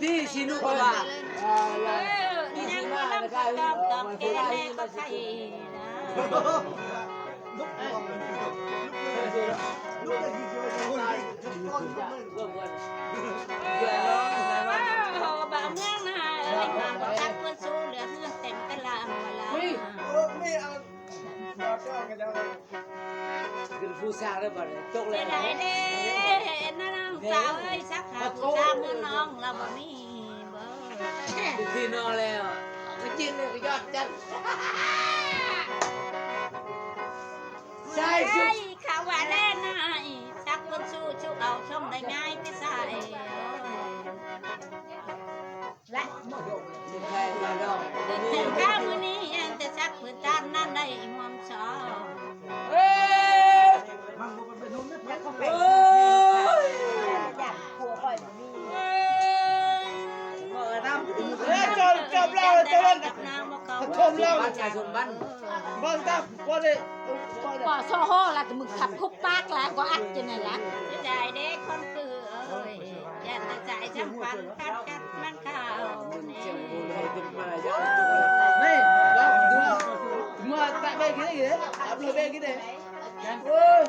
พี่ชินุกว่าพี่ ยั ชิ ง มา น้ำ นะค ตา รับ ตอมแกแม่ก็ใช่บ่าวเมืองนาเอ้ยมาบ่ทักเพื่อนสู้เหลือเพื่อนเต็มตะลางเวลา คือผู้สร้างได้บ่เนี่ยจกเล เสี ย ยดายเด้น้องสาวเอ้ยสักหาผู้สาวเมืองน้องเราบ่มีบ่ ที่นอนแล้วก็จิ้นเลยก็ยอดจัดใช่สุ ใช่ ด ข่าวว่าแน่นายสักเพื่อนสู้ชูเอาชมได้ง่ายไปใส่และ เป็นแฟนมาดอก ถึงข้ามือนี้ยังแต่สักเพื่อนตามนั่นได้มอมชอ เอ้ยโอ้ย อยากผัวก่อยมี จบแล้วจบ กับนางมาเขา ชมแล้ว บ้านชายชนบ้าน บ้านตั้งว่าได้ บ่โซโหละแต่มึงขับคุกปากแล้วก็อัดจะไหนละ เสียดายเด็กคนคือเอ้ยอย่าแต่ใจจังฟันคัดกัดมันข้าว มึง เนี่ เจ้าบุญ ย ให้เป็นมาเยอะ นี่เราดูมาแต่ไปกี่ได้อัพโหลดไปกี่ได้โอ้ย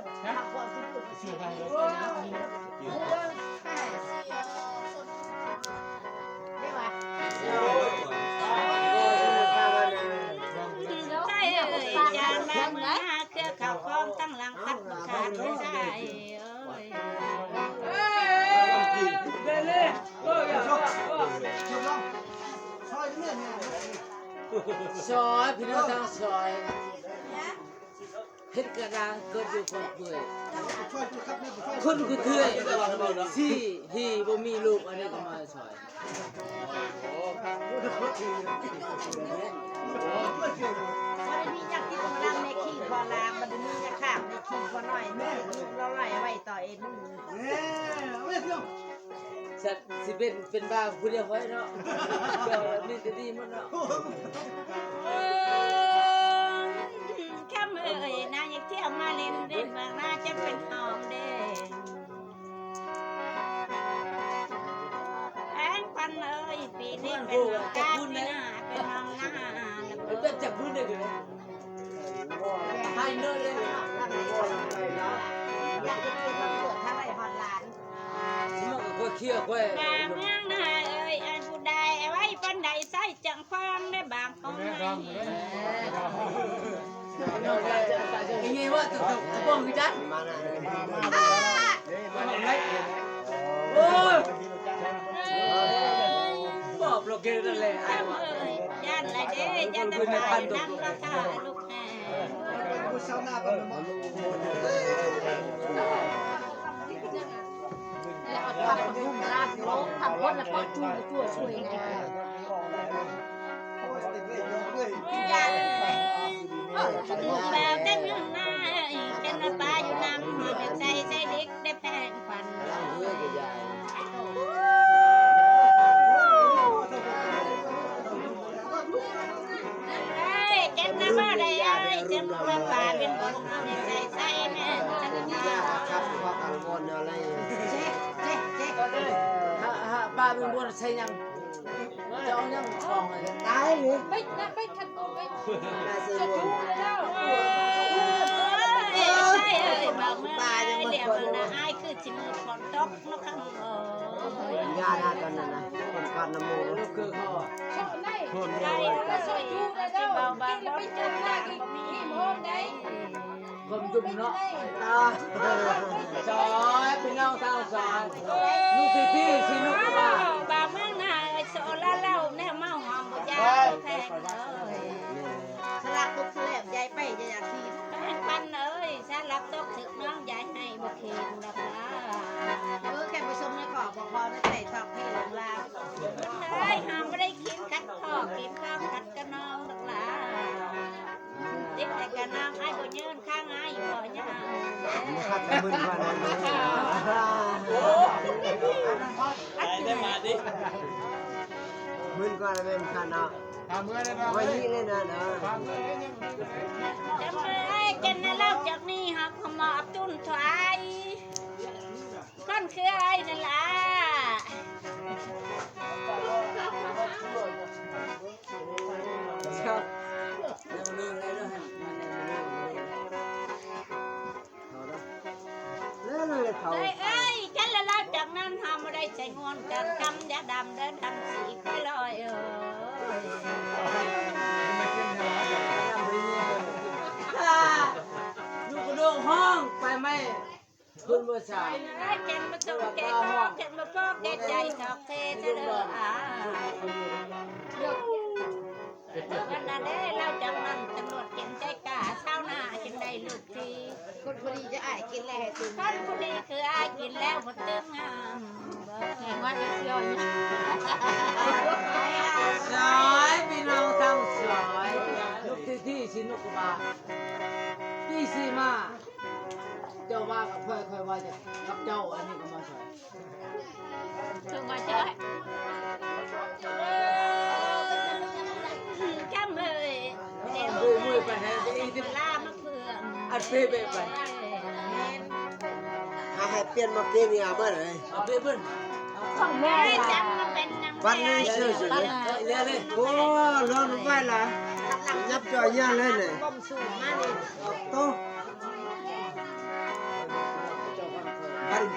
ใช่เอ้ยจานมาเมื่อเครือข่าวคล้องตั้งหลังคัดบุขาดไม่ใช่เอ้ย เด้เลยโอ้ย ซอยพี่น้องทางซอยเฮ็ดกระด้างเกิดอยู่คนเปื่อยคนคือเถื่อยสี่ฮีบ่มีลูกอันนี้ก็มาซอย วันนี้อยากที่ต้องนั่งในขี้พอลางวันนี้อยากข้ามในขี้พอหน่อยแม่เราไหลไว้ต่อเอ็น สัตว์สิเป็นบ้าผู้เดียวไว้เนาะเดี๋ยวนี่จะดีมันเนาะ ข้ามเอ้ยนายอยากเที่ยวมาเล่นเด่นบางน่าจะเป็นหอมเด่นแองปันเอ้ยปีนี้เป็นน้องกาปีหน้าเป็นน้องหน้า เป็นจับพื้นได้เลยให้เนอะเลย อยากจะกินความเกิดถ้าไรหอนหลาน มันก็เคี้ยวไว้ บางเมืองนาเอ้ยไอ้ผู้ใดไว้ปันใดใส่จังฟังได้บางของไหน ยังไงว่าตกบ้องพี่จัดโอ้ยบอกโปรเกนั่นแหละไอ้วะ ย่านไรเด้ย่านตะไคร้นั่งราคาลูกแห่ แล้วเอาทำกับนุ่มลาดโลทำคนละก็จูบตัวช่วยไง ย่านลูกแบบได้เมืองนาเป็นมาปลาอยู่น้ำหัวแบบใส่เด็กได้แพงฟันเจ็บนะบ่ได้เจ็บมาปลาเป็นบนเอาใส่แม่ฉันจะครับพอกังวลอะไร ป้าเป็นบัวใช่ยังจะเอายังทองเลย ตายเลย ไม่นะไม่ทันโอ้ย น่าเสีย จะ ด จูบแล้ว ใช่เอ้ยบอกเมื่อไรเดี๋ยวมันนะไอ้คือชิมฝนตกนะคำยาหน้ากันนะคนกันน้ำมูก ลูกคือเขา ชอบไหน คนเดี ใช่ ยว ก็ช่วยจูได้แล้ว กินแล้วไปเจอหน้ากินขี้โมงได้ คนจุ่มเนาะ ตา ซอยพี่น้องทางซอยลูกพี่ชินุกว่า บ่าวเมืองนาโซล่าเล่าแน่เมาหอมบ่ยาแพงเลยสลักตุกเสลบยายไปจะอยากทีแพงปันเอ้ยสลักตุกถึกน้องยายให้บ่เค็มดักละแค่ไปชมในกรอบบ่พอในใส่ทอกให้หลังลาวเฮ้ยหามบ่ได้กินกัดทอกกินข้าวกัดกระนองดักละติดแต่กระนองไอ้บ่ยืนข้างไอ้บ่ย่าง ขัดมึนกว่านั้น ได้มาดิ มึนกว่านั้นเป็นขันเนาะวันนี้เลยนะเนาะ จะไปกินในเล่าจากนี้หักขมอบจุนถอยคนคือไอ้นั่นล่ะ นกันคำยาดำเดินดำสีค่อยลอยลูกกระโดงห้องไปไหมคุณเบอร์สาม เจ็บมาตุกเจ็บก็เจ็บมาปอกเจ็บใจดอกเทจะเด้อกันนั่นเด้เราจังนั้นตำรวจเก็บใจกล้าเช้าหน้าจึงได้ลูกทีคนผู้ดีจะอายกินแล้วคนผู้ดีคืออายกินแล้วหมดเติมงามแห่งว่าจะเที่ยวนี่ สายพี่น้องทั้งสายลูกที่สินุกบาพี่สีมาเจ้าว่ากับเพื่อนเคยว่าจะกับเจ้าอันนี้ก็มาใส่ ถึงมาเจอจำเลยเดี๋ยว มือไปแทนที่ที่ ลามาเพื่อน อัดเป๊ะไป ให้เปลี่ยนมาเปลี่ยนเนี่ยเมื่อไหร่ เอาเป๊ะเพิ่น ของแม่ จำมาเป็นนาง วันนี้ เชื่อสุดเลยเลย โอ้ร้อนไปละยับจ่อยย่าเลยเนี่ย ก้มสูงมากเลย โต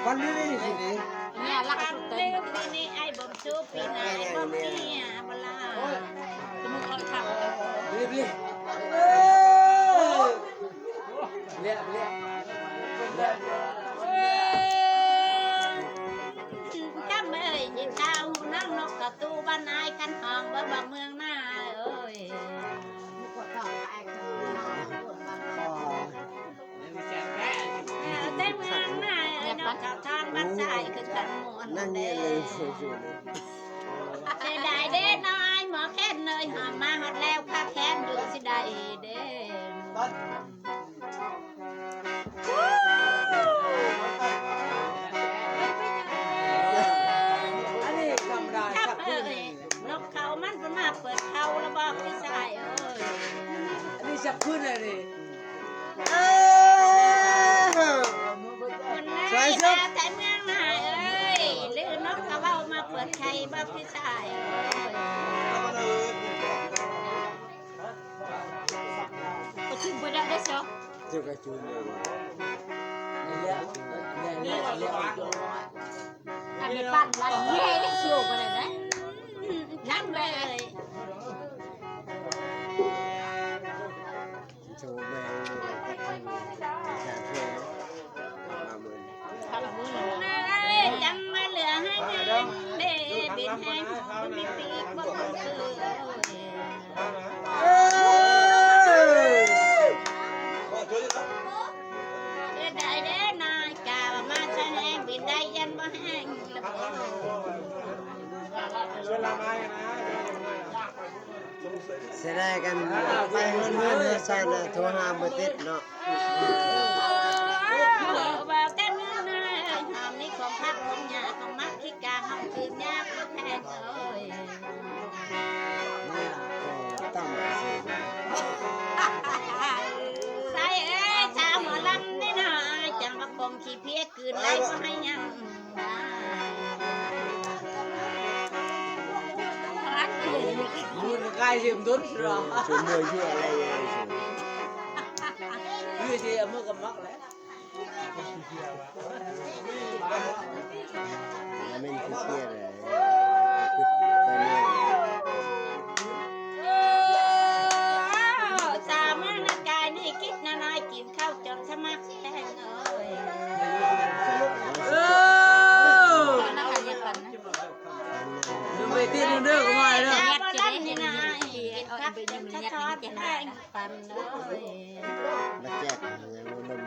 วันนี้นี่สิเนี่ย แม่รัก ปัน สุดเต็ เร็ ม วปีนี้ไอ้บ่มสูปีไหนบ่มีเวลา จมูกเขาขับ รีบรีบเลี้ยเลี้ย จำเลยยิงดาวนั่งนกกระตูบ้านนายกันห้องบ่เมืองหน้าเอ้ยแต่เมืองหน้าเอ้ยนกกระทานบ้านชายคือกันมวน นั่ง เด้ เนี่ยเลยสุดเลย เสียดายเด้น้อยหมอแค้นเลยหอมมาฮอดแล้วข้าแค้นอยู่สิได้เด้ อันนี้ธรรมดา จั สั บ ก เอ้ คืน ยนกเขามันเป็นมาเปิดเขาแล้วบอกพี่ชายเอ้ย อันนี้สักคืนเลยนี่ คนแน่แต่แต่เมืองนายเอ้ยลือนกเขาเอามาเปิดไข่บอกพี่ชายเอ้ย ก็ถึงไปได้ได้เชียว เจ้ากระจูนเลย เลี้ยเลี้ยเลี้ย อันนี้ปั้นร้านเย่ได้เชียวกันเลยนะ จับเลย โชว์แมวแฉะเพื่อนมาเมือง ทำมือเลย นายจำมาเหลือให้แน่เด้บินแห้งมีปีกบ่คือได้เด้นายกามาแสดงบินได้ยันบ่แห้ง เสียดายกันไปเงินเนี่ยใส่เลยโทรหาบ่ติดเนาะ ว่าแต่เมื่อนายหอมนี่ของพักของยาของมักที่กาหอมคืนยาแพงเอ้ย ตั้งสิ ใส่เอ้ยชาวหมอลำนี่นะจังประกมขี้เพี้ยคืนไรก็ให้ยังรักเลย มือใกล้สิมดุนหรอ ชมมวยชื่ออะไรเลย ยืดเสียมือกับมักแล้ว แล้วมันคือเกียร์เลย สามนากายนี่คิดนายกินข้าวจนสมัครแทงเอ้ย น่าขยันกันนะ ดูไปตีนเด้อก็มาเด้อ แต่บ่ดันนี่นายกินข้าวจนสะท้อนแทงปันเอ้ย มาแจกยังลม เป็น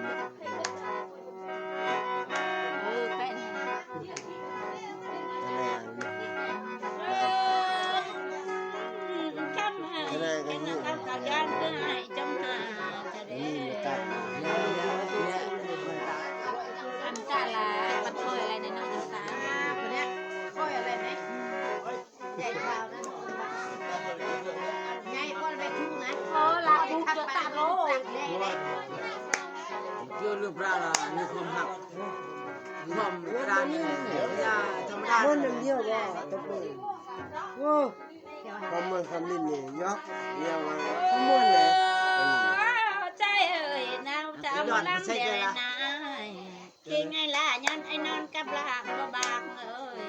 คำให้เป็นคำขย้อนเพื่อให้จงหาจะได้ ตัด อันกาลาปัดคอยอะไรในน้องสาว คนนี้ค่อยอะไรไหมใหญ่ข่าวนะใหญ่คนไปทุ่งนะ โอ้ลาบุกจะตาโล โยนลูกปลาละมีความหักความกลางเนี่ยยาธรรมดา คนเดียวว่าตบมือโอ้ความมันคำนี้เนี่ยยกเดียวว่าม้วนเลย ใจเอ่ยนาวจะมาลังเดรนายกินไงล่ะยันไอ้นอนกับลากบ่บากเอ้ย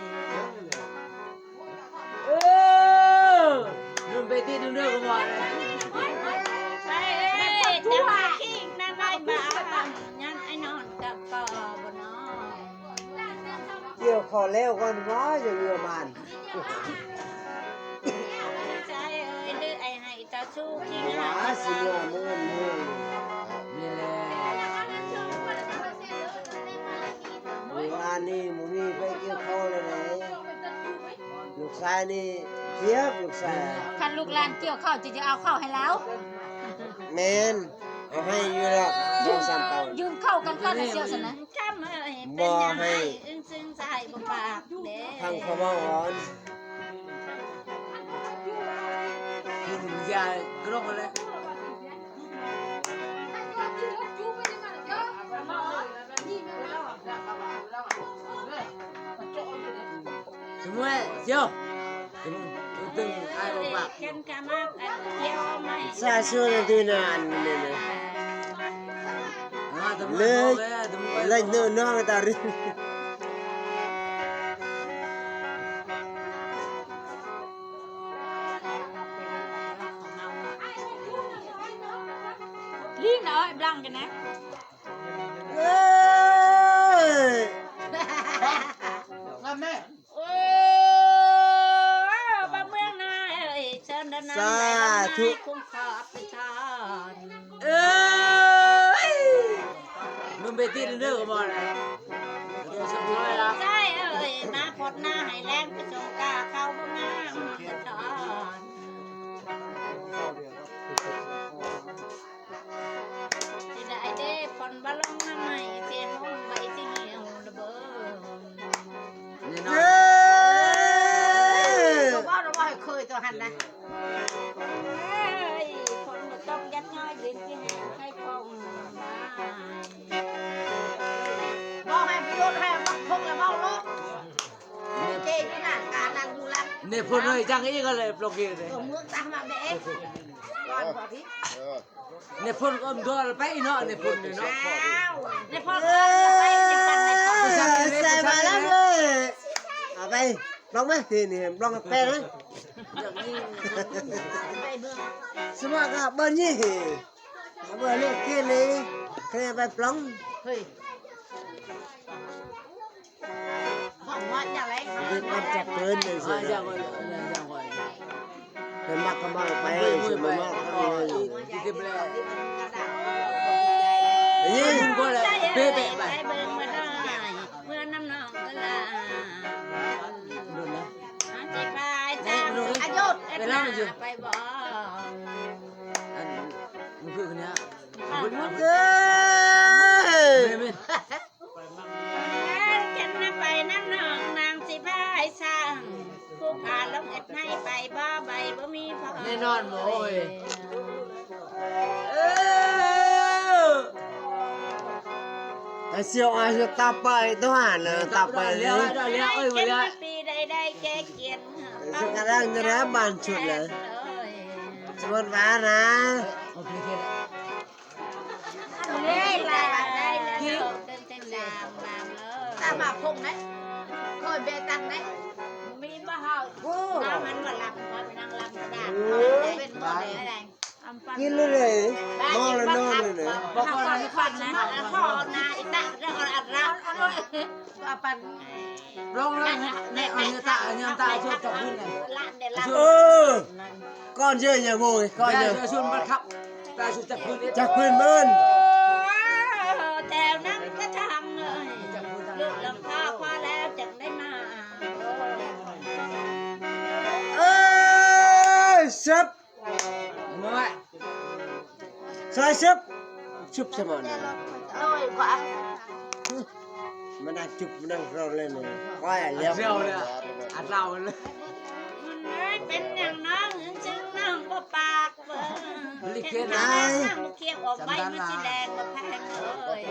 อเร็วก่อนว่าจะเรือมัน ใจเอ้ยดื้อไอ้ให้ตาสู้ขี้งา หาสิเรือมือมือ นี่แหละ งานนี่มึงนี่ไปเกี่ยวข้าวเลยนะลูกชายนี่เทียบลูกชาย คันลูกหลานเกี่ยวข้าวจะเอาข้าวให้แล้ว เมนเอาให้อยู่หรอก2-3 เตา ยืมเข้ากันก็ได้เสียวสนะ ทำเอ้ยเป็นยังไงอึ้งซึ่งใส่บ่ปากเด้ ทางเขาว่าอ่อน กินยากรอกเลย สมมติเชียวตึงไอ้บอกว่า เข็นกะมากอันเกี่ยวไม่ ซาชูนที่นานนี่นะ เลย เลยเนื้อน้องตาริ ลิ้นเอาไอ้บลังกันนะ เอ้ย งามแม่ โอ้บ้าเมืองนาเอ้ยเชิญเดินน้ำคุ้มครองประชาชน เอ้ยมึงไปตีเรื่องกับมันนะเดี๋ยวสักน้อยละ ใช่เอ้ยนาพดหน้าให้แรงไปจงกาเข้าบ้างน้ำกระชอนที่ได้เด้ผลบาลงน้ำใหม่เสียงงใบที่เหี่ยวระเบิด นี่น้อ เอ้ ย ย ว่าเราว่าเคยตัวหันนะ คนมาต้องยัดง่ายดินที่แห้งให้พองมา บอกให้ประโยชน์ให้บักพงแล้วเมาโลกเจ๊ขนาดการนั่งดูแล เนี่ยพูดเลยจังอีกก็เลยปลอกเกลือเลย ตัวเมืองตามมาเด็กก่อนพอที่ เนี่ยพูดก็ตัวไปเนาะเนี่ยพูดเนาะ ในพ่อจะไปจะปั่นในพ่อ ใส่มาแล้วเลยเอาไปลองไหมทีนี่ลองแป้งไหม ไปเมือง สมัครกับเบอร์นี่เบอร์เล็กกินเลยแค่ไปปล้อง เฮ้ยของว่าจะไร เป็นความจับเกินเลยสิ จังเลยจังเลย เป็นมักกะมังไป มือ สิ ไป มามักกันเลย ที่เปล่า นี่ ก็เลย เป๊ะ เป๊ะ ไป ไป เบิ่งมาได้เมื่อน้ำนองก็ลา ดูนะ จิไปจ้าอายุไปบ่ อันมันคือคนนี้ เอ้ย ไม่ไม่ ฉันไปน้ำนองนางสิพายสร้างผู้พาลงเอ็ดให้ไปบ่ใบบ่มีพอ แน่นอนโอ้ย ไอ้เสี่ยวอาจะตาไปตัวหันเลยตาไป เลี้ยวเลี้ยวเอ้ยมาเลี้ยว ปีใดแก่เกียรติ sekarang nyerah bancut lah ชวนมานะ โอเคโอเค เฮ้ยลาได้แล้วเดินเส้นสามบางเออ ตามมาพงนะเคยเบตันนะ มีบ่เฮาน้ำมันบ่หลับพอไปนั่งหลับกระดาษเป็นบ่ได้อะไร กินเลยนอนเลยนอนเลย บอกก่อนให้ฟังนะพ่อนาอีตาเรื่องอัดเรา ว่าปัน ร้องเลยเนี่ยเอาเนื้อตาเนื้อตาชุดจับพื้นเลย ล้านเดี๋ยวล้าน เออก้อนเยอะอย่าโวยก้อนเยอะ ชุดบังคับตาชุดจับพื้น จากพื้นเบิ้น แต่นั้นก็ทำเลยลูกลำพาพอแล้วจึงได้มา เอ้ยซับ มาไว้ ซอยซับชุบสมอง โอ้ยกว่า มันน่าจุบมันนั่งรอเล่นเลยก้อยเลี้ยว เร็วเลยอัดเราเลย มันเป็นอย่างน้องจึงน้องก็ปากเบิ่ง ลิเก เห็น นะ น้ำเคี้ยวออกใบมันสีแดงก็แพงเลย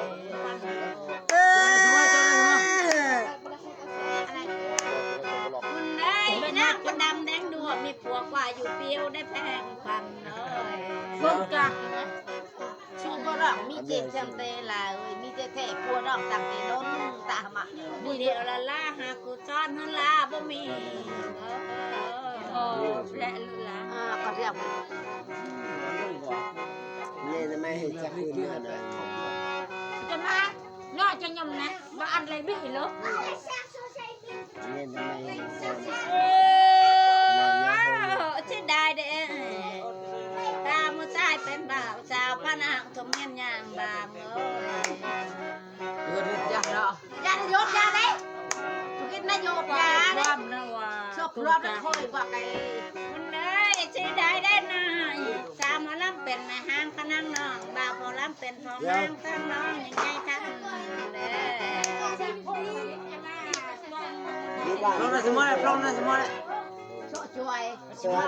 เอ้ย คุณได้น้ำก็ดำแดงดัวมีผัวกว่าอยู่เปรี้ยวได้แพงพันเลย พงกักชูก็ร้องมีเจ็บจังเตลาเอ้ยมีเจ็บแท้กลัวร้องตังเตล้นตาหมา มีเดียวละล่าหากูซ้อนหันลาบ่มีโอ้และลุลา ก็เรียก นี่ทำไมเห็นจากพื้นนี่นะ จะมาน่าจะยำนะว่าอันไรไม่เหรอ ยาความนะว่าชอบรอบแล้วคอยกว่าไก่มันได้ชื่อได้ได้นายสามมาล้ำเป็นแม่ห้างพนังน้องบ่าวพอล้ำเป็นพอห้างทั้งน้องยังไงทั้งเด้ มีบ้าน ปลงน่ะสมอเลยปลงน่ะสมอเลย โชว์ช่วยช่วย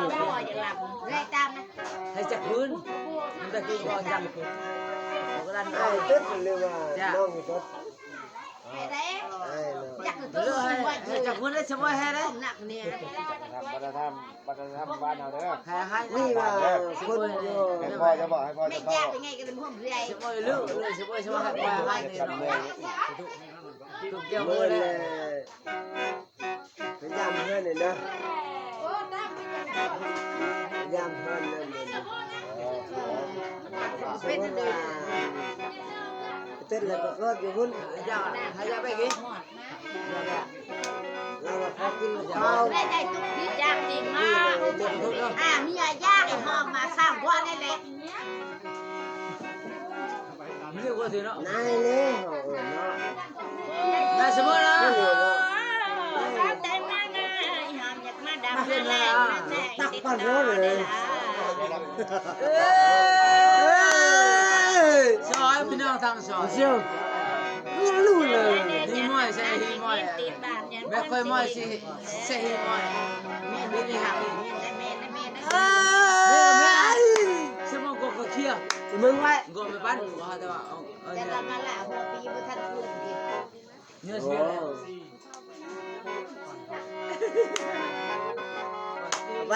อย่าหลับไล่ตามนะ ให้จักพื้นมันตะกี้ก็จักก็ดัน ไอ้ตึ๊ดเลยว่าน้องมีตึ๊ด ไอ้เด้ ไอ้เนาะ อยากจะ เออให้จักพื้นได้สมอให้ได้ หนักเนี่ย วัฒนธรรมบ้านเราเด้อ ให้ นี่ว่าคนอยู่ ให้พ่อจะบอกให้พ่อ ไม่ จะบอก ยากยังไงกันเลยพ่อมเรีย สมอลึกเลยสมอให้ให้นี่เนาะถูกเกี่ยว เมื่ มื อ อ เล เลย ย พยายามเพื่อนเลยนะพยายามเพื่อนเลยสมมติว่าเต้นแล้วก็รอดอยู่หุ่น ให้ยาไปกี่ เราพอกินข้าว ได้ได้ตุ๊กที่ยากจริงมากมียายากไอ้ห้องมาสร้างว่าได้แหละ ไม่รู้ว่าสิเนาะ นายเลยเนาะ นายสมอนะ แต่มาง่ายหอมอยากมาดำมาแรงมาแจ้ง ตัก ติด ปัน ต่ ร้ อ อนเล ได้ ย ละ ซอยพี่น้องทางซอย เชียวรู้เลย ฮีมอยใช่ฮีมอยแม่ค่อยมอยสิใช่ฮีมอยมีนี่หักนี่สมองก็เคลียร์ มึงไว้ ก็ไม่ปั้นว่าแต่ว่าเอา แต่ เนี่ย ละมาละหัวปีบ่ทันคืนดี เนื้อเสีย ไป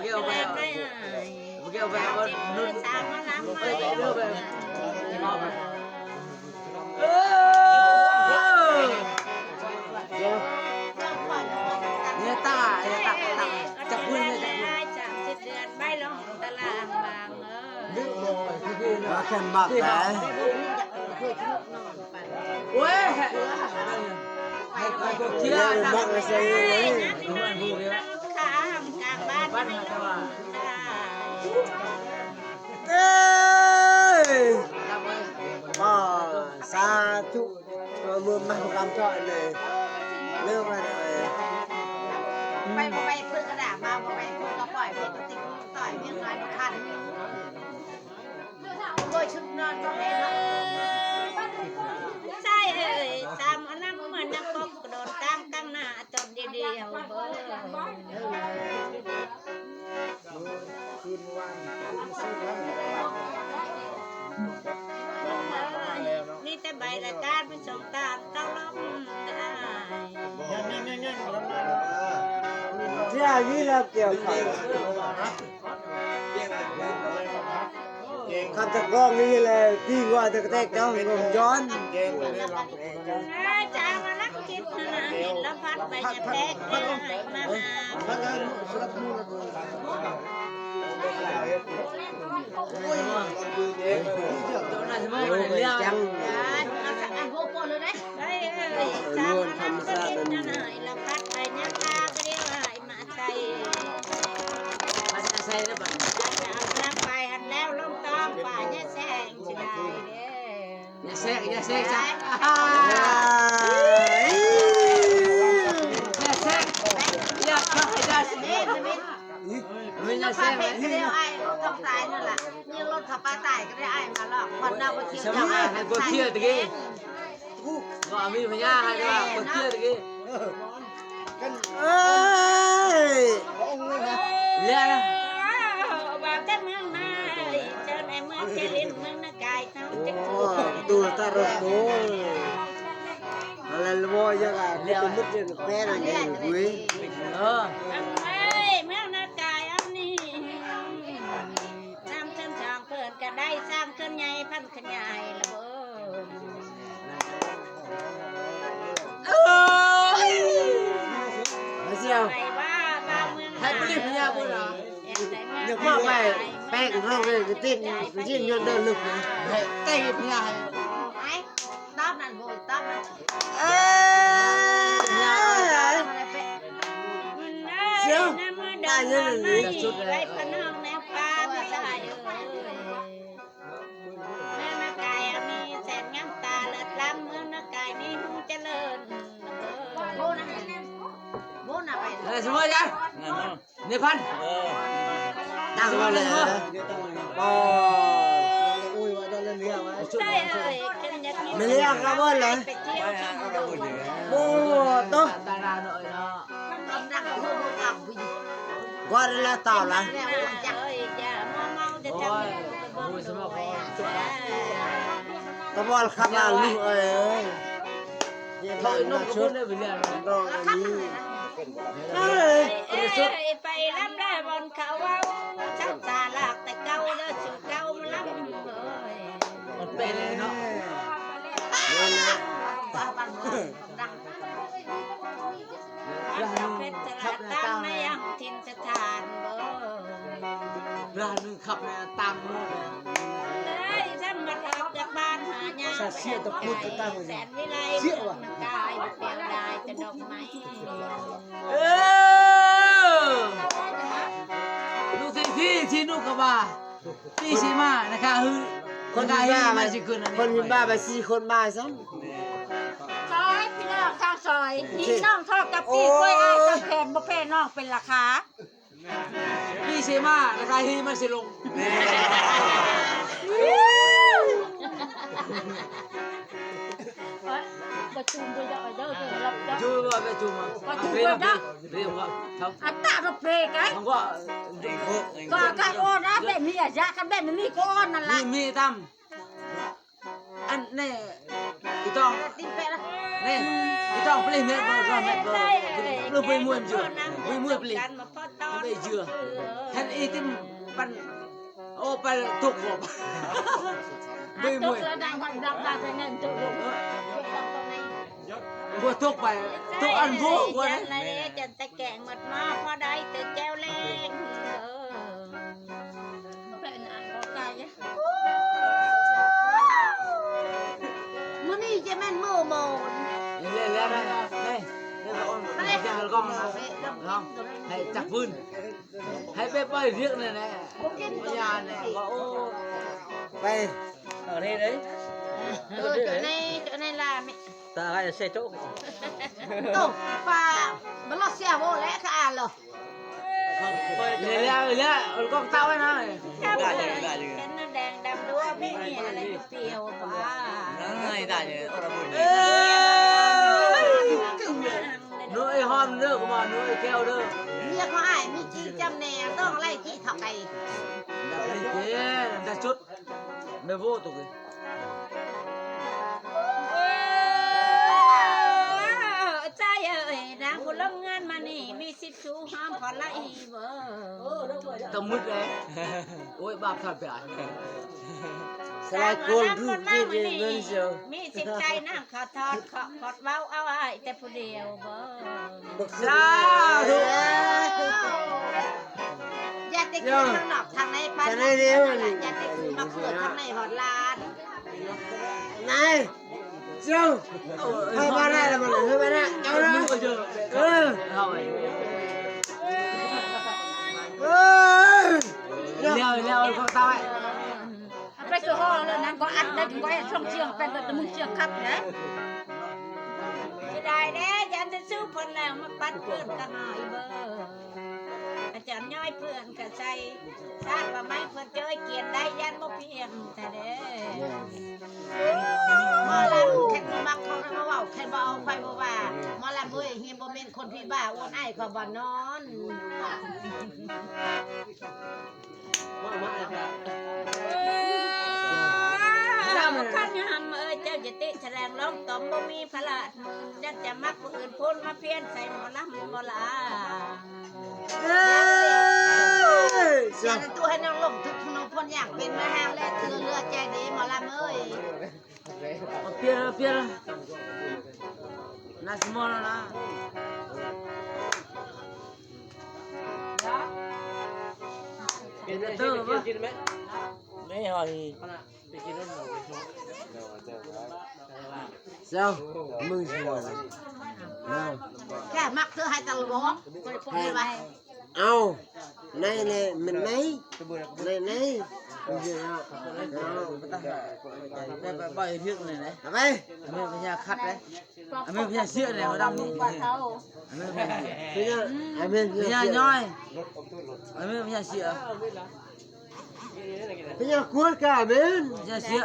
เกี่ยวไปว่านุ่น สามมาล้ำ ไป มา เรื่อยไปมาไปเออ เดี๋ยว เนี่ยตาจับพื้นเนี่ยจับพื้น 30เดือนใบลงตารางบางเอ ดึกลงไปคือ มาแข่งบักแต่ โอ้ยให้ก็เคลียร์ บักเลยสิเลย ทุกวันพูดเลย ข้ามกลางบ้าน บ้านแต่ว่า เอ้ย ทำไว้ ป้าสาธุมือมากำจ่อยเลยเรื่องอะไร ไปเพื่อกระดาษมาไปเพื่อก็ปล่อยเพื่อติดต่อยเพียงน้อยคันโดยชุดนอนก็ไม่เนาะใช่เอ้ยตามอันนั้นเหมือนนักปกกระโดดตั้งหน้าจนเดียวเบอร์ คืนวันคืนสุดแล้ว นี่แต่ใบรายการเป็นสงตาลเต้าล้อมได้ ที่อายุเราเกี่ยวกับคำตะกร้องนี่เลยที่ว่าตะแตกเจ้าผมย้อน จ้ามาลักคิดนะเห็นแล้วพัดไปจะแตกมาหา ตัวนั้นสมองมันเลี้ยง จัง เอาสักอันโบโปเลยนะเฮ้ยจ้ามาลักคิดนะแล้วพัดไปเนี่ยตาก็เรียกว่ามาใส่ มันจะใส่ได้ป่ะ น้ำไปหันแล้วลงตอมป่าเนี่ยแซงสิได้เด้ อย่าแซกจ้ะอย่าแซกอย่าเข้าให้ได้สิ นี่มัน ไม่อย่าแซ ป้าก เพ เลย ก็เรียกไอ้ต้องตายนั่นแหละนี่รถขับป้าตายก็ได้ไอ้มาหรอกคนเราไปเที่ยวจะให้ก็เที่ยวตะกี้ ก็มีพญาให้ด้วยคนเที่ยวตะกี้ เอ้ย เลี้ยงนะ ว่าแต่เมืองมาเจอในเมืองเจริญเมืองนากายเขาจะ โอ้ตูตารุโตอะไรลูกยังไงนี่เป็นมุดเนี่ยแพ้อะไรเนี่ยกุ้ย เออ เอ้ยเมืองนากายอันนี้น้ำเชิญช่างเปิดก็ได้สร้างขึ้นใหญ่พันขยายละเบ้อ เสียว ไปว่าบ้านเมือง ให้ผู้หญิงพญาพูดเหรอ เดี๋ยวมาไปแป้งเราเลยจะติดจิ้นยนเดินลึกนะ เต้พญาให้ ไอ้ตอบนั่นโวยตอบนั่น เอ้ย เสียวได้เงินเลยไรพนังในป่าภาษาเอ้ยแม่นากายมีแสนงามตาเลย อะไรสมมติยังนี่พันตั้งมาเลยอ๋ออุ้ยว่าตอนเล่นเรือไว้ ใช่เอ้ยกันอยากกิน ไม่เรียกครับว่าเลย ไปเที่ยวกินดู โอ้ต้อง ตาหน้าหน่อยเนาะ กำลังพูดกับผู้หญิง ว่าได้แล้วต่อละ เอ้ยอย่าเมาจะทำให้ลูกไปบ่ด้วย ตะบอลขับมาลูกเอ้ยเยี่ยม ต่อย มาก นุ่ นะ มก็ ชุ พู ด ดได้ไปเรื่อย ต้องอันนี้ เอ้ยไปล้ำได้บนเขาว่าช่างตาหลากแต่เก่าเด้อสู่เก่ามาล้ำเอ้ย มันเป็นเนาะ นี่นะ บ้านเมืองดัง เพชรตลาดตั้งในยังถิ่นสถานเบ้อ ร้านนึงขับเนี่ยตังค์นู่น ได้ทำมาออกจากบ้านหายาแสนวิไลมันกายเปลี่ยวได้แต่ดอกไม้ ลูกที่นู่นก็ว่าพี่สีมานะคะคือ คนมีบ้า มา ไป สิคืน คนมีบ้าไป4 คนบ้าซ้ ซอยพี่น้องข้างซอยพี่น้องทอดกับพี่กล้วยอ้ายกับแผ่นบ่แผ่น้องเป็นราคา พี่สีมานะคะฮีมันสิลง ประชุมไปเยอะเด้อรับจ้ะ จูว่าไปจูมาเรียกว่าเขา อัตตาเราเพลงไง เขาก็ ก็การโอนนะแบบนี้อ่ะยากันแบบนี้ก็โอนนั่นแหละ มีตั้มอันนี่อีต้อง ติดไปละ นี่อีต้องเปลี่ยนเม็ดบอลเม็ดบอลลูกไปมวยเจือไปมวยเปลี่ยนไปเจือท่านอีติมปันโอ้ไปทุกข์ไปมวย แล้วดังดังไปเงินจุก บัวทุกไปทุกอันพวกวัน จันเลยจันตะแกงหมดมาพอได้แต่แก้วเล่งเป็นอันก็ไก่ มื้อนี้จะแม่นมื้อโมน เล่นแล้วนะนี่นี่ก็onอย่างละกองน้องให้จับปืนให้ไปไปเรียกเนี่ยนะพยานเนี่ยว่าโอ้ ำไป ở đây đấy chỗ này là mẹ ta hay xe chỗ tổ và nó lọt xe vô lẽ cả rồi เรียกแล้วกองเต้าไว้นะ เป็นน้ำแดงดำด้วยไม่มีอะไรเปรี้ยวกว่า này tại ở đâu นุ้ยหอมเด้อกูมานุ้ยแก้วเด้อ việc của ai mi chi chăm nèต้องไล่chi thọc cày ดับชุดไม่โว้ตัวกู ใจเอ้ยนางคนลงงานมานี่มีสิบชูห้ามขอไล่เบอร์ ต้องมุดเลยโอ้ยบาปทำไปอ่ะ สลายโกนรูปที่เงินเสียว มีสิบใจนั่งขอทอดขอขอดเว้าเอาไว้แต่ผู้เดียวเบอร์ บัก สาธุ อยากจะกินข้างนอกทางในบ้านอยากจะกินมาเปิดทางในหอดลาน นายเจ้าเข้ามาได้แล้วมันเข้ามาได้เจ้านะ เออเข้าไป เร็ว เร็วกองเต้าไว้ ไปตัวห่อเลยนั่นก็อัดได้ก็ช่องเชียงเป็นแต่มึงเชียงคับนะได้เด้ยันจะซื้อผลแล้วมาปั้นเพื่อนกันหน่อยเบอร์อาจารย์ย่อยเพื่อนก็ใส่ชาติว่าไม่เพื่อนเจอเกียรติได้ยันบ่เพียงแต่เด้ หมอลำแค่มักเขามาว่าแค่บ่เอาไปบ่ว่าหมอลำเฮ้ยเฮียบ่เป็นคนพี่บ้าอ้วนไอ้ก็บ่นอน ขันยามเอ้ยเจ้าจะติแสดงร้องตอมบ่มีพละยันจะมักผู้อื่นพูดมาเพี้ยนใส่หมอลำหมอลา เสียตัวให้น้องลมทุกน้องพ่นอยากเป็นมาห้างและเธอเลือใจดีหมอลำเอ้ย เปลี่ยนน่าสมองนะเปลี่ยนเตอร์ป่ะ đấy hỏi เจ้ามึงสิบ่เร็ว แค่มักเธอให้ตลอดคนพูดไป เอาในมันไหนใน ไปเรื่องnày đấy ทำไม anh em nhà khát đấy anh em nhà sữa này họ đâm đi anh em พี่เนี่ยไอ้เมน nhà nhoi anh em nhà sữa พี่เนี่ยกวดกับเมน nhà sữa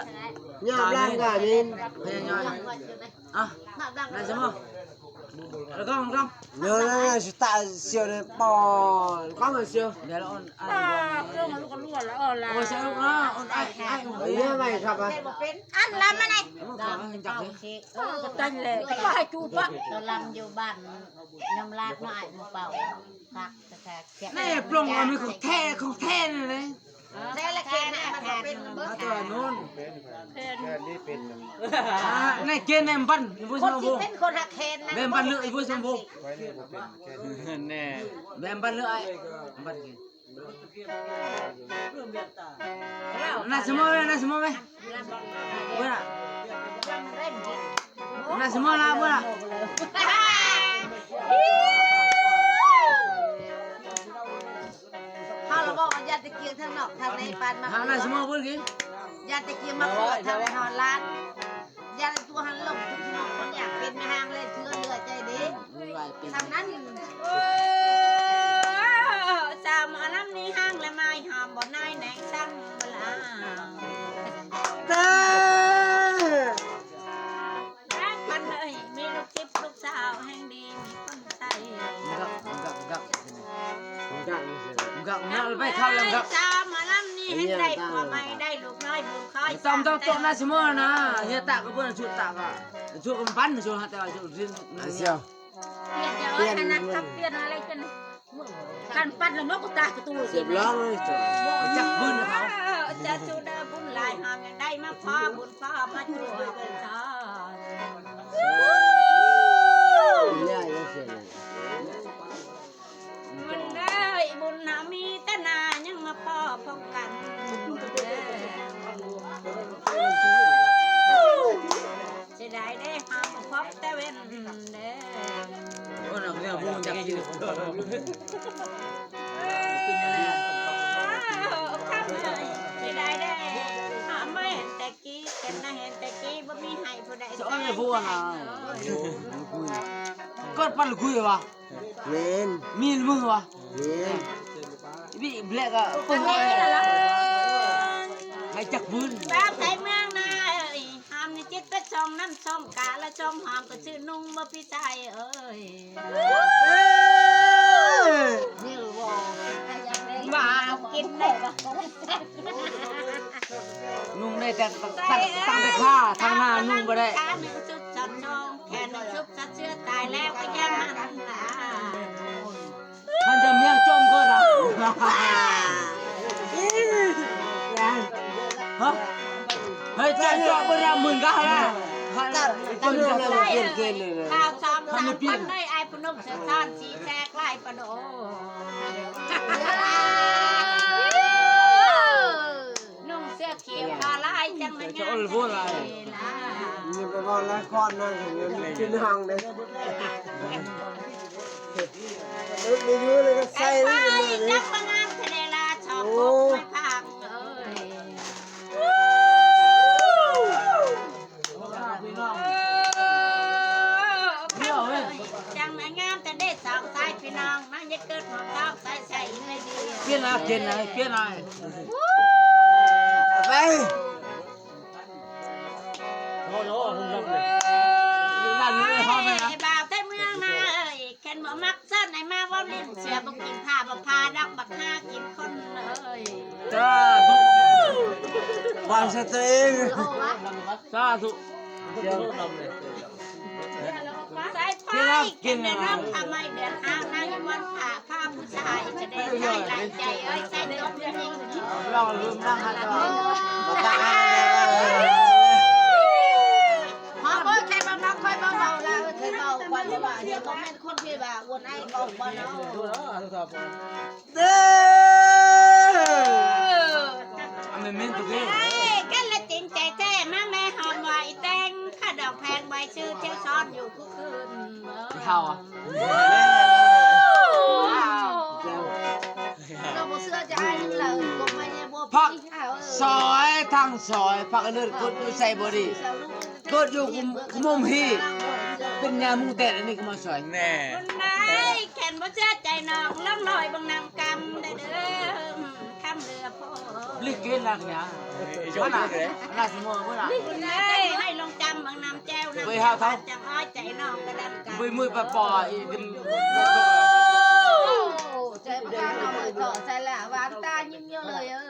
เนี่ยบลังกับเมน nhà nhoi à này xem không được không không เนื้อเนี่ยสุดตาเสียวเลยปอนข้าวมันเสียว để là on เครื่องมันลูกก็รั่วแล้วล่ะ ôi sao lúc đó on ai เนี่ยไม่ครับอ่ะ อันลำมาไหน anh chặt đi ก็ตั้งเลยก็ให้จูบะ เราลำอยู่บ้านยำลาดน้อยมาเป่าคักแต่แกะ này plong on mới không the này đấy แต่ละเขตน่ะมันเป็นเบิด à tôi là nôn เขต à này kia em văn vui คน xong ที่ vô เป็นคนหักเขตนะ em văn nữa vui xong vô nè em văn nữa ai văn kia này semua mày bữa nào này semua là bữa nào เขาเราบอกญาติเกียงทางนอกทางในปานมา này semua bữa kia ญาติเกียงมาเปิดทางนอนร้านญาติตัวหันลงทุกนอกคนอยากเป็นห้างเลยเชื่อเลือใจดีทางนั้น สามอันนั้นนี่ห้างและไม้หอมบ่นายแหนงซ้ำเวลา เต้ รักมันเลยมีลูกทิพย์ลูกสาวแห่งดีมีคนใส่ gặm nó phải thao làm gặm สามอันนั้นนี่เห็นได้ผัวใหม่ได้ลูกน้อยบุญคอย tông này semua na hiện tại có bữa là chuột tạc à chuột con bắn chuột hạt tao chuột riêng เสียว เปลี่ยนจะขนาดทับเปลี่ยนอะไรกันกันปั้นแล้วนกก็ตากระตู เสียบล้อเลยจ้ะ chắc vươn được không จะจูดบุญหลายหอมยังได้มาพ่อบุญพ่อมาช่วยกันทอด เนี่ยยังเสียเลย มันได้บุญนามีแต่นายังมาพ่อพบกันจะได้ได้หอมพบแต่เว้นเด้ con nào kia vuông chắc gì จะได้ได้หอมไม่เห็นแต่กี้กันนะเห็นแต่กี้บ่มีให้ผู้ใด chỗ này vuông à con bắt được cùi à เมน min mưa à เมน bị lẹ cả คน phun นี้แหละ hay chắc vươn บ้านไทยเมืองนาเอ้ยหอมในจิตก็ชมน้ำชมกาและชมหอมก็ชื่อนุ่งบ่พี่ชายเอ้ย นี่หรือว่า บ่าวกินได้บ่ nung đây tăng cái kha thằng nào nung vào đây ขาหนึ่งชุดสัดชงแขนหนึ่งชุดสัดเชื้อตายแล้วก็ยังมันหนา มันจะเมียงจมก็นะฮะเฮ้ยจ่ายจอบไปแล้ว10,000ก็แล้ว ตั้งเรื่องอะไรมาเกินเลยนะ ข้าวซ้ำ3 คนได้ไอ้พนุ่มเสือซ่อนสีแจกไล่ปะโดนุ่งเสื้อเขียวคาลายจังมันงามจังเลย นี่ไปบอกละครนั่นถึงเงินกินห้างเลยไม่รู้เลยก็ ไอ้ ใส่ ไฟ เลย จักมางามทะเลลาชอบพกไม่พังเอ้ยจังงามแต่ได้สาวสายพี่น้องนั่งจะเกิดหัวเท้าใส่ใส่ไม่ดี Kiên này, kiên này. ไป Làm những cái hôm này ไอ้บ่าวแต่เมืองนาเอ้ยแค่บ่มักเส้นไอ้มาว่าลิ้นเสียบ่กินผ้าบ่พาดักบักหากินคนเอ้ย วางสติ Sa thụ. สายไฟกินในน้ำทำไมเดือดห้างนายมันผ่าผ้าผู้ชายจะได้ใจหลายใจเอ้ยใจเดือดจริง Lo luôn đang hạt đó. หอมเอ้ยใครมานักค่อยมาเบาละเคยเบาควันจะว่าเดี๋ยวก็แม่นคนพี่ว่าอ้วนไอ้ก็บ่เนาะ เด้ Mình men tụi kia. กันละจริงใจแท้มาแม่หอมไว้แต่งข้าดอกแพงใบชื่อเที่ยวซ้อนอยู่ทุกคืน Thao à? เราบ่เชื่อจะอ้ายเลยก็ไม่เนี่ยบ่ Phật. ซอยทางซอยพักเลือดกดอยู่ใส่บอดี้กดอยู่คุมฮีเป็นยามุงเตะอันนี้ก็มาซอย แน่ คนไหนแขนบ่เชื่อใจน้องล้ำลอยบางนำกำได้เด้อคำเรือพ่อ ลิเกนักเนี่ยน่าสมองว่าล่ะ คนไหนให้ลงจำบางนำแจ้วน้ำ ไปหาเขา จะอ้อยใจน้องกระดำกัน ไปมือปปอยกัน ใจประการเอาเลยต่อใจแหละหวานตายิ้มเยอะเลยเอ้ย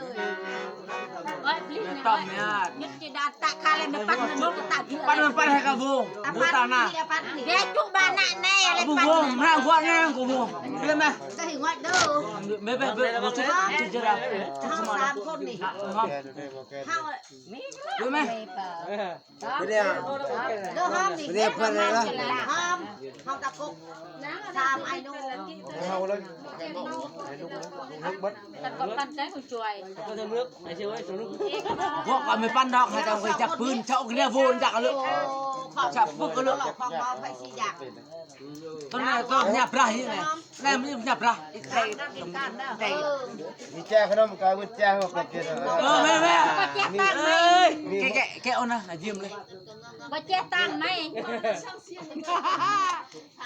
เอ้ยพลิ้ง ต้ เนี่ อย มเนี่ย ยึดจีดาตะคาเลยไม่ปั้นมันก็ตะเถื่อ ปั้นมันปั้นให้กับบูบูตาหน้า เด็กจุบานะแน่อะไร บู ปั้น บูร่างกว่าแง่กูบูเห็นไหม จะเห็นว่าเด้อ ไม่เป็นบูชุดจะได้ ทั้งสามคนนี่ ห้อง เข้า ดูไหม ไม่ได้ เด้อห้องนี่ ไม่ได้เพื่อนเลยนะ ห้องห้องตะกุกตามไอ้นุ่ม เอาเลย แต่ก็ปั้นใจคุณช่วย ก็จะnướcไอ้เชื่อไอ้nước พวกไม่ปั้นดอกให้จะไปจับปืนเช่าเนี่ยวูนจักเลย จับปุ๊บก็รู้ของเราไปสิอยาก ต้นนี้ต้นเนี่ยปลาที่ไหนแม่ไม่เนี่ยปลาอีกใครใคร มีแจ้ขนมกายมันแจ้มาปกติ แม่แม่ ก็เจ๊ตังไหม แกเอานะยืมเลย ก็เจ๊ตังไหม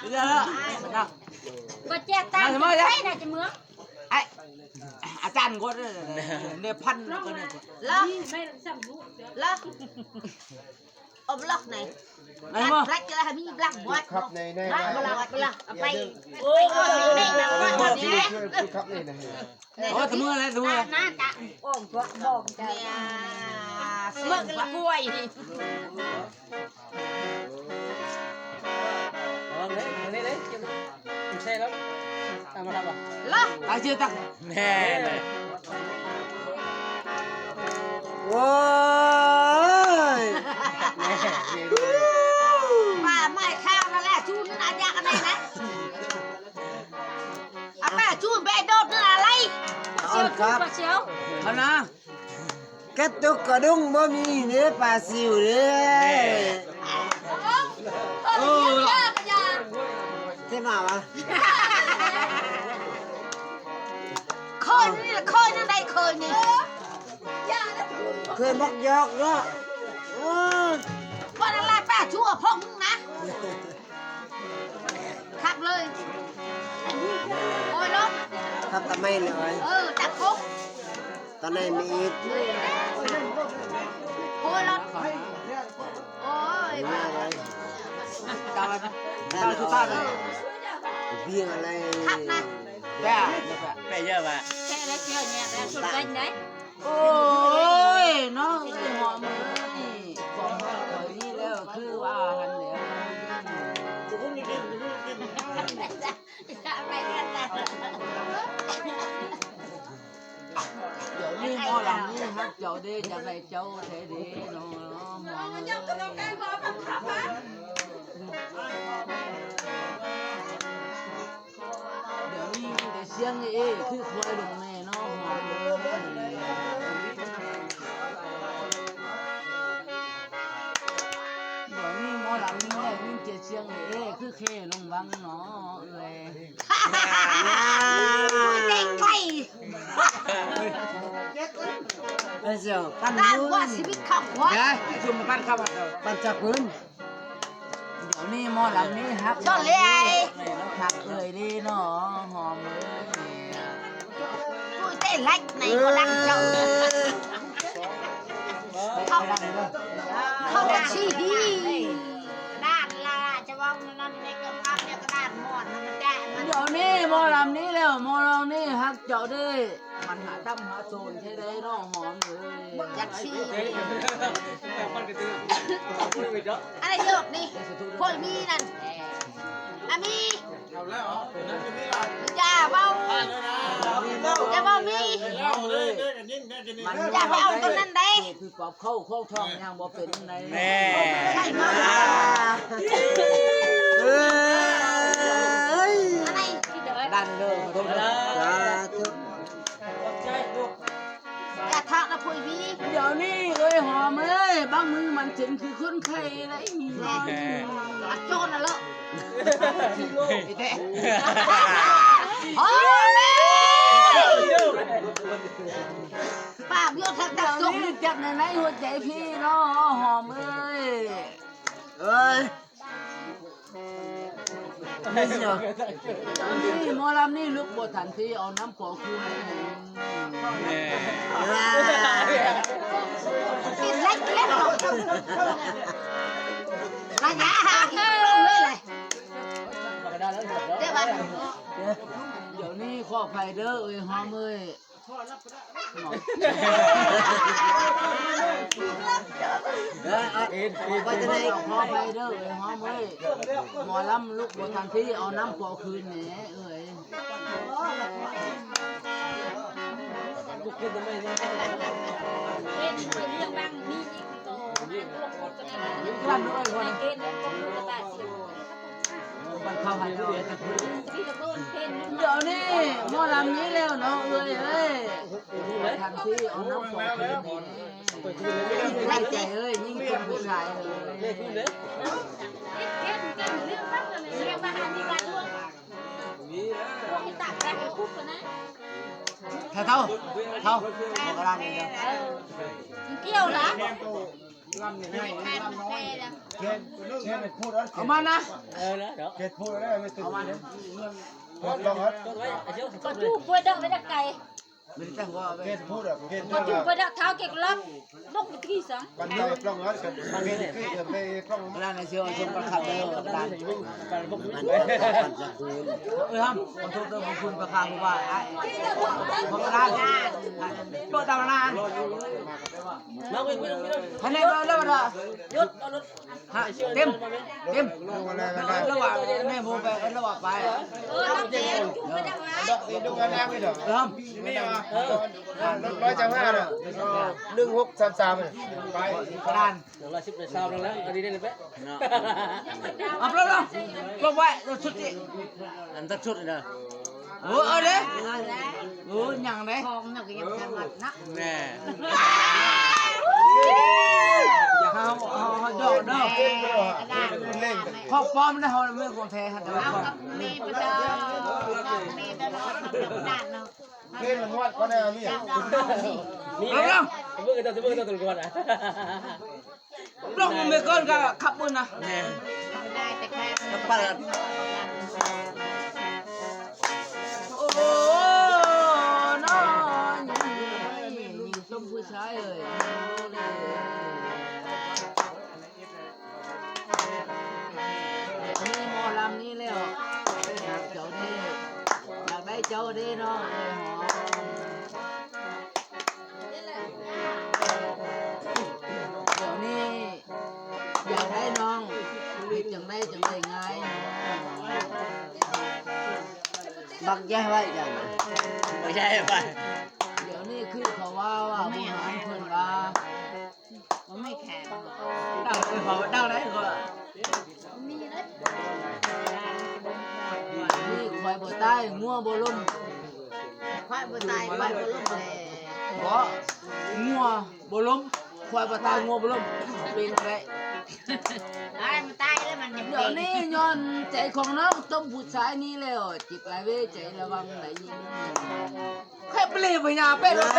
เดี๋ยวนะนะ ก็เจ๊ตังใช่น่ะจะเมือง ไออาจารย์ก็เนี่ยพันก็เนี่ย ล็อก ไม่สั่งรู้ ล็อกเอาล็อกไหน ไหนมั้ง รักจะให้มีบลักวัด ครับในใน บลักไปไปนะวัดนี้ ครับนี่นะ โอ้ตัวมืออะไรตัวมือ หน้าตาโอ่งตัวบอกใจ เนี่ย เมื่อกี้กล้วย đấy đấy đấy em xe lắm tao mà làm à ล็อก ตายเชื่อตั้ง แน่เลย โอ้ย ป้าไม่ข้าวนั่นแหละชูนั่นอะไรกันไหนนะอ่ะป้าชูไปโดดนั่นอะไร เอาครับ เชียว เขานะ กระตุกกระดุงบ่มีเนื้อปลาซิวเลยที่มาวะ เคยนี่เคยนั่นใดเคยนี่ เคยมักยอกเนาะ วันอะไรป้าชั่วพ่อมึงนะขับเลยโอ้ยรถ ครับทำไมเลย จับคุก ตอนนี้มีอีก โอ้ยรถโอ้ย มีอะไร ตานะตาคือตาเลย เบี้ยอะไร ขับนะ แก่ แม่เยอะป่ะ แค่ได้เชียวเนี่ยแล้วสุดเป็นไหน โอ้ยน้องหอมนี่ของเขานี่แล้วคือว่าหันแล้ว ไปกันแล้ว เดี๋ยวนี้หมอหลังนี่ฮักเจ้าเด้จะได้เจ้าเทเด้น้องหอมเดี๋ยวนี้แต่เสียงเอ้คือคอยลงแม่น้องหอมเดี๋ยวนี้หมอหลังนี่แม่ยิ่งเจ็ดเสียงเอ้คือเคลงวังเนาะเอ้ย เด็กไป เอ้ยเจ้าปั้น ด้าน มือ ว่าชีวิตขับหัว เดี๋ยวชุมปั้นข้าวผัดเรา ปั้นจับปืน เดี๋ยวนี้หมอหลังนี่ฮัก ชนเลย ฮักเอ้ยดีเนาะหอมเอ้ย กูเต้นเล็กในกำลังเจ้าเขาจะชี้ดีด้านละจะว่านั่นในกำลังเนี่ยก็ด้านหมดมันแดงมัน เดี๋ยวนี้หมอลำนี้แล้วหมอลำนี้ฮักเจ้าเด้มันหาตั้มหาโซนใช่ได้น้องหอมเลย ยักษ์ชี้ con cái từ đó อะไรเยอะนี่พวกมีนั่นอามีอย่าเบาอย่าเบามี มัน อย่าไปเอาตัวนั้นได้ คือปอบเข้าทองยังบ่เป็นใน แน่ ใช่ไหม เอ้ย อะไร ดันเด้อขอโทษนะ สาธุ อย่าทักนะพวกมี เดี๋ยวนี้เอ้ยหอมเอ้ยบางมือมันเจ็นคือคนไข้ไรนี่ อัดโจนน่ะเลอะ ไอ้แท้ โอ้แม่ ป้าเบี้ยวทัก เดี๋ ทั ย ก ว สุก นี้เจ็บในไหนหัวใจพี่เนาะหอมเอ้ย เอ้ย นี่เนาะนี่หมอลำนี่ลุกบททันทีเอาน้ำขอคูให้ แม่ กินเล็กเล็กหรอกระยะห่างอีกลงเลยเดี๋ยวว่า เดี๋ยวนี้ขอไฟเด้อเอ้ยหอมเอ้ย ก็จะได้ ขอไฟเด้อเอ้ยหอมเอ้ยหมอลำลุกบททันทีเอาน้ำขอคืนแหน่เอ้ย เป็นเรื่องบางมีอีกโตพวกคนก็ได้ ลั่นด้วยคน เกณฑ์แล้วก็รู้ว่าสิ มันเข้าให้ด้วยแต่คือ ที่ตะโกนเพน เดี๋ยวนี้หมอลำนี้แล้วเนาะเอ้ยเอ้ยทันทีเอาน้ำขอคืนแหน่ยิ่งใจเอ้ยยิ่งเป็นผู้ชายเลย เรื่องบ้างเลยเรื่องบ้านมีการล่วงพวกที่ตักแรงคุกกันนะ เท่าบอกกระดานนี่เด้อ เกี่ยวนะ เอามานะ เอามา ก็จูบไปดักไปดักไก่ ไม่ได้ตั้งว่าไป ก็จูบไปดักเท้าเก็กล็อกนกที่สอง กระดานในเชียวชมประคับเลยกระดาน มันจะคูณ ครับขอโทษด้วยของคุณประคับว่าของกระดานโปรดตามนานให้เล่นแล้วมาหยุดฮะเต็มระหว่างแม่ผมไประหว่างไป ดักเจ๊จูบไปดักนะ ครับ 100.5น่ะ1633ไป กระดาน เอาปลงปลงไว้ชุดที่อันตัดชุดเลยนะเอาเด้ยังเด้ ทองเนี่ยก็ยังจังหวัดนะ แม่ อย่าเอาดอกเด้อขอบป้อมได้เขาไม่ควรแพ้ครับแต่ว่า เอากับมีไปเด้อมีตลอดทำด่านเนาะ เล่นมันวัดก็ได้นี่ เจ้าดอกสิ ปลงไม่เกินก็ขับมือนะ แม่ ได้แต่แค่ ปัดโอ้น้อยยิงส้มผู้ชายเอ้ยนี่หมอลำนี้แล้วอยากเจ้าเด้อยากได้เจ้าเด้เนาะเดี๋ยวนี้อยากได้น้องจังได้ง่ายบักแย่ไว้จัง ไม่ใช่ไป เดี๋ยวนี้คือเขาว่าผู้หารเพิ่นว่า ผมไม่แข็ง ดังเลยเขาดังได้ก็ มีเลย นี่ควายบ่ตายงัวบ่ล้ม ควายบ่ตายควายบ่ล้มเลย บ่งัวบ่ล้มควายบ่ตายงัวบ่ล้มเป็นไร ไอ้มันตายแล้วมันยัง เดี๋ยวนี้ย้อนใจของน้องต้องผู้ชายนี้แล้วจิตไหลเว้ใจระวังไหลยิงแค่เปลี่ยนไปยาเป็นรถ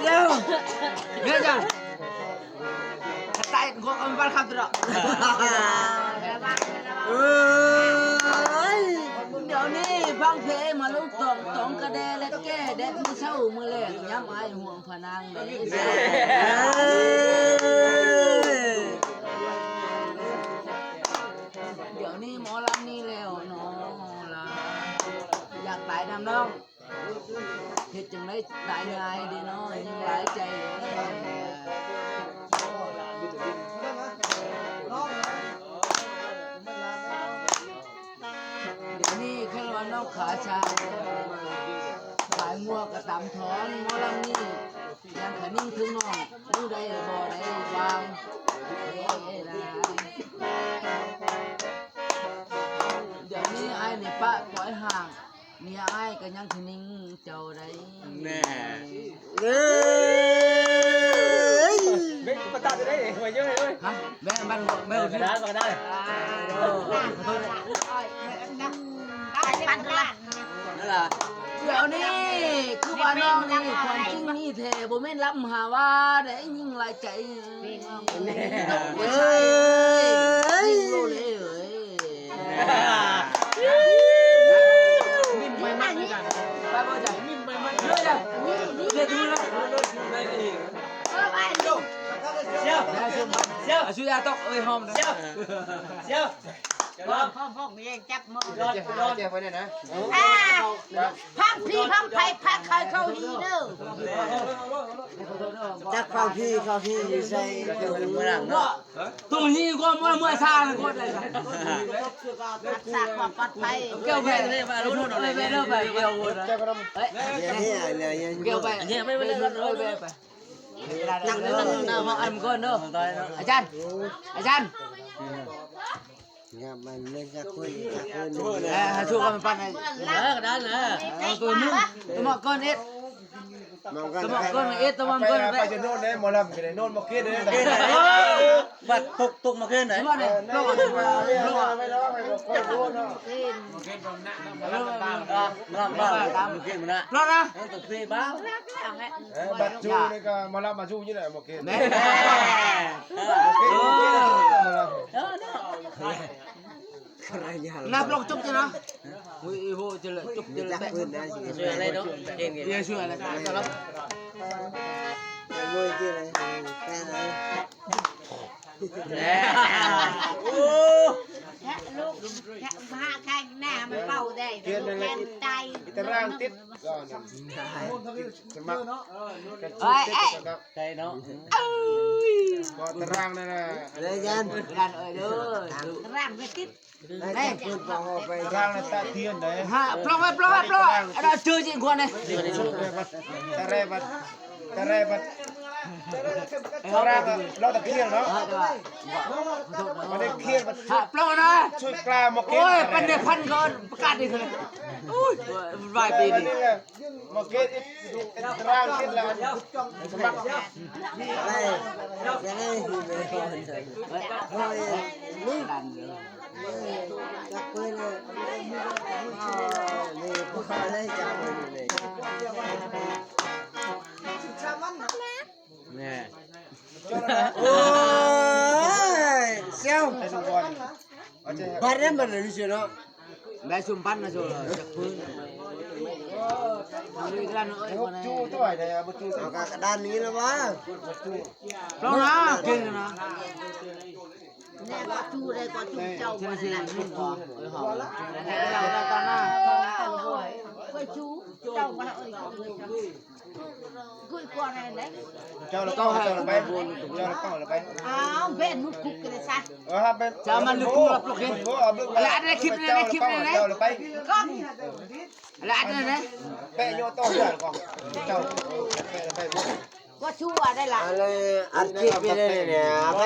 เร็วเนี่ยจังตายของอันบ้านขับตัว ระวัง เดี๋ยวนี้ฟังเพลงมาลุกตองกระเดและแก้แดดไม่เช่ามือแรกย้ำไอ้ห่วงพนังเลยเดี๋ยวนี้หมอลำนี่แล้วน้องละอยากตายน้ำน้องเฮ็ดจังได้ตายง่ายดีน้องยังหลายใจเดี๋ยวนี้แค่ว่าน้องขาชาขายงัวกระตำท้องหมอลำนี่ยังขนิ่งถึงน้องรู้ได้บ่ได้วางเดี๋ยวนี้ไอ้นี่ปะปล่อยห่างเมียไอ้ก็ยังขนิ่งเจ้าได้ แม่ ไม่ประตาจะได้มาเยอะเลย ฮะแม่บ้านแม่ที่ ได้ก็ได้ ขอโทษ ได้ปันร้าน นั่นแหละ เดี๋ยวนี้คือว่าน้องนี่ความจริงมีแท้บ่แม่นล้ำหาว่าได้ยิ่งหลายใจเอ้ยโลเลยเอ้ยมิ่มไปมันด้วยกันไปบ่จ้ะมิ่มไปมันเลยจ้ะเดี๋ยวดูแล้วได้ก็อีกเดี๋ยวช่วยตอกเอ้ยหอมนะเดี๋ยวพ่อมีจับมือ รอเจ็บไปเนี่ยนะ พักพี่พักไผ่พักใครเข้าฮีเด้อ จักฟังพี่เขาพี่อยู่ใส่เดี๋ยวนี้ ตรงนี้ก็เมื่อซาเลยก็ได้ รักษาความปลอดภัย เกี่ยวไปเลยมารู้นู่นอะไรไปเรื่อยไปเกี่ยววนนะเฮ้ย เดี๋ยวนี้อะไรอย่าง เกี่ยวไปเนี่ยไม่ไปไปนั่งห้องอันก่อนเด้ออาจารย์งานมันเล่นจักคุยจักคุย ช่วยกันปั้นให้ก็ได้เลยตัวนึงตัวมาก่อนเอ็ด มองกัน ตัวมาก่อนเอ็ดตัวมาก่อน ไปจะโน่นเลยหมอลำกันเลยโน่นมาเกตเลย บัดตุกมาขึ้นไหน มาเนี่ยโลก ไม่ร้องไม่บอกคนรู้เนาะ ลำบ้าตามขึ้นมาละ รอดนะ ตุกซีบ้า บัดจูนี่ก็หมอลำมาจูยี่ไหนมาเกต แม่ นับลงจุกจ้ะนะโอ้ยโหจะเลยจุกจะเลย จักคุยนะ ช่วยอะไรเนาะเก่ง เดี๋ยวช่วยอะไรก็รับ มวยที่ไหนแค่ไหน โอ้ แค่ลูกแค่มาแข่งแน่มันเป่าได้แข่งใจ ตารางติดก็สมัคร ใจเนาะ ก็ตารางนั่นนะ เลยยัน กันเอ้ยเด้อ ร่างไปติด ให้คุณปองไป ตารางนั่นตาเทียนเลย ฮะปลองไว้เราเจอจริงคนเลย ตาเรบัดตารางเราตะเคียนเนาะมาได้เคียนมา ฮะปลองนะ ช่วยกล้ามาเกต โอ้ยเป็นเด็กพันก่อนประกาศดีเลยอุ้ยรายปีนี้ มาเกตตารางติดแล้วสมัคร ไปจะได้หิวไปก่อนโอ้ยนี่ ดันเลย จักคุยเลยนี่พวกเขาได้จับมันอยู่เลย เนี่ย โอ้ยเซี่ยว ให้ดูก่อนอาจจะ บ้านนั้นมันเลยสิเนาะ ได้ชุมพันนะโซ่จากพื้นดูกันเอ้ยคนไหน จูตัวไหนเนี่ยมาจู เอากระดานนี้แล้ววะ ปลองนะเก่งนะ แน่ก็จูได้ก็จูเจ้า เชื่ บ่ อเชื่อ ได้ ลูกพ่อเอ้ยหอมเราตอนหน้า ก็จูเจ้าบ่เอ้ยกุยกว่านั่นเด้ เจ้าเราไปเจ้าเราไป อ้าวเว้นนุกคุกกันเลยซะ ครับเป็น จะมันลึกกูรับลูกเห็นอะไรอันนี้คลิปนี้คลิปนี้ เจ้าเราไป ก้อน อะไรอันนี้นะ แปะโยโต้เจ้าก่อนเจ้าไป ก็ชั่วได้ละ อะไรอัดคลิปไปเลยเนี่ยไป